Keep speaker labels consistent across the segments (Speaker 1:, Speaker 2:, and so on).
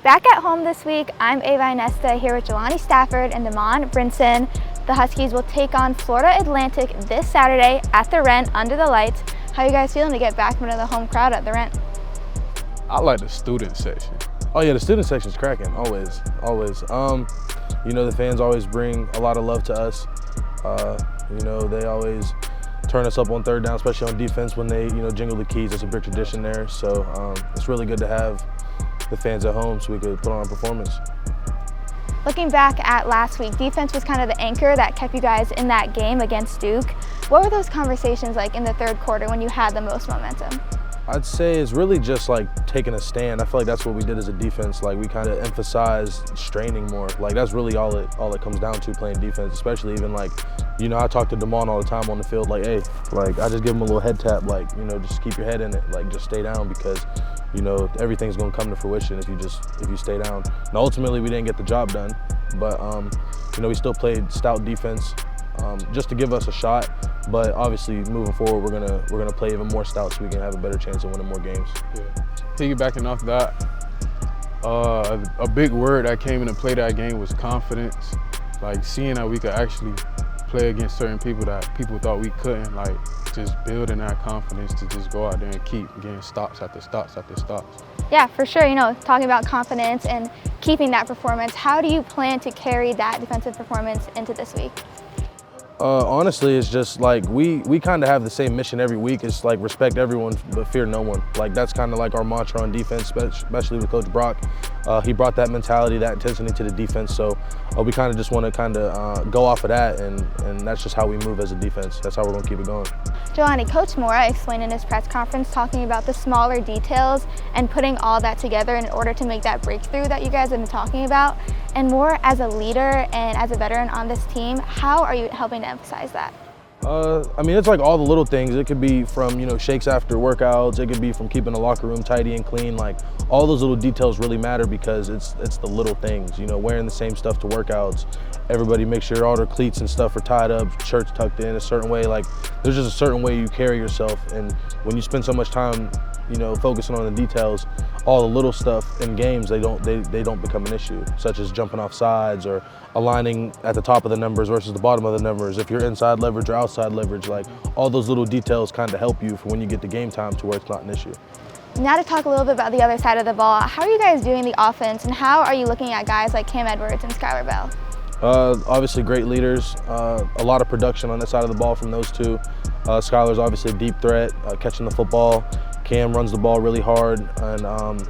Speaker 1: Back at home this week, I'm Ava Inesta here with Jelani, Stafford, and Bronson. The Huskies will take on Florida Atlantic this Saturday at the Rent under the lights. How are you guys feeling to get back into the home crowd at the Rent?
Speaker 2: I like the student section.
Speaker 3: Oh yeah, the student section's cracking, always. You know, the fans always bring a lot of love to us. You know, they always turn us up on third down, especially on defense when they, jingle the keys. It's a big tradition there. So it's really good to have the fans at home so we could put on a performance.
Speaker 1: Looking back at last week, defense was kind of the anchor that kept you guys in that game against Duke. What were those conversations like in the third quarter when you had the most momentum?
Speaker 3: I'd say it's really just like taking a stand. I feel like that's what we did as a defense. Like we kind of emphasized straining more. Like that's really all it comes down to, playing defense. Especially even like, I talk to Damon all the time on the field. Like, hey, like I just give him a little head tap. Like, just keep your head in it. Like just stay down because, everything's gonna come to fruition if you stay down. And ultimately, we didn't get the job done, but we still played stout defense. Just to give us a shot, but obviously moving forward, we're gonna play even more stout so we can have a better chance of winning more games.
Speaker 2: Yeah. Piggybacking off that, a big word that came into play that game was confidence. Like seeing that we could actually play against certain people that people thought we couldn't. Like just building that confidence to just go out there and keep getting stops after stops after stops.
Speaker 1: Yeah, for sure. Talking about confidence and keeping that performance, how do you plan to carry that defensive performance into this week?
Speaker 3: Honestly, it's just like we kind of have the same mission every week. It's like respect everyone but fear no one. Like that's kind of like our mantra on defense, especially with Coach Brock. He brought that mentality, that intensity to the defense. So we kind of just want to go off of that, and that's just how we move as a defense. That's how we're going to keep it going.
Speaker 1: Jelani, Coach Mora explained in his press conference talking about the smaller details and putting all that together in order to make that breakthrough that you guys have been talking about. And more as a leader and as a veteran on this team, how are you helping to emphasize that?
Speaker 3: It's like all the little things. It could be from, shakes after workouts. It could be from keeping the locker room tidy and clean. Like all those little details really matter because it's the little things, wearing the same stuff to workouts. Everybody make sure all their cleats and stuff are tied up, shirts tucked in a certain way. Like there's just a certain way you carry yourself. And when you spend so much time, focusing on the details, all the little stuff in games, they don't become an issue, such as jumping off sides or aligning at the top of the numbers versus the bottom of the numbers. If you're inside leverage or outside leverage, like all those little details kind of help you for when you get to game time to where it's not an issue.
Speaker 1: Now to talk a little bit about the other side of the ball, how are you guys doing the offense and how are you looking at guys like Cam Edwards and Skylar Bell?
Speaker 3: Obviously great leaders, a lot of production on this side of the ball from those two. Skylar's obviously a deep threat, catching the football. Cam runs the ball really hard, and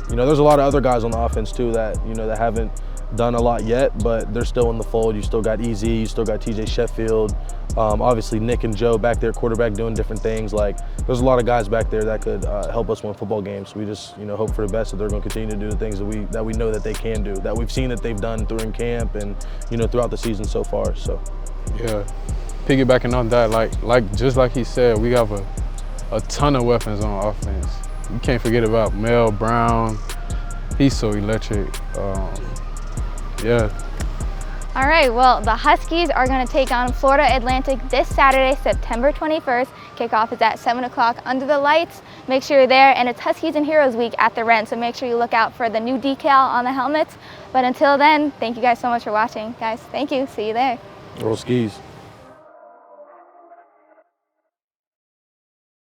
Speaker 3: there's a lot of other guys on the offense too that that haven't done a lot yet, but they're still in the fold. You still got EZ, you still got TJ Sheffield, obviously Nick and Joe back there, quarterback, doing different things. Like there's a lot of guys back there that could help us win football games. We just hope for the best that they're going to continue to do the things that we know that they can do, that we've seen that they've done during camp and throughout the season so far. So
Speaker 2: yeah, piggybacking on that, like he said, we have a ton of weapons on offense. You can't forget about Mel Brown. He's so electric. Yeah.
Speaker 1: All right, well, the Huskies are going to take on Florida Atlantic this Saturday, September 21st. Kickoff is at 7 o'clock under the lights. Make sure you're there, and it's Huskies and Heroes Week at the Rent, so make sure you look out for the new decal on the helmets. But until then, thank you guys so much for watching. Guys, thank you. See you there.
Speaker 3: Roll skis.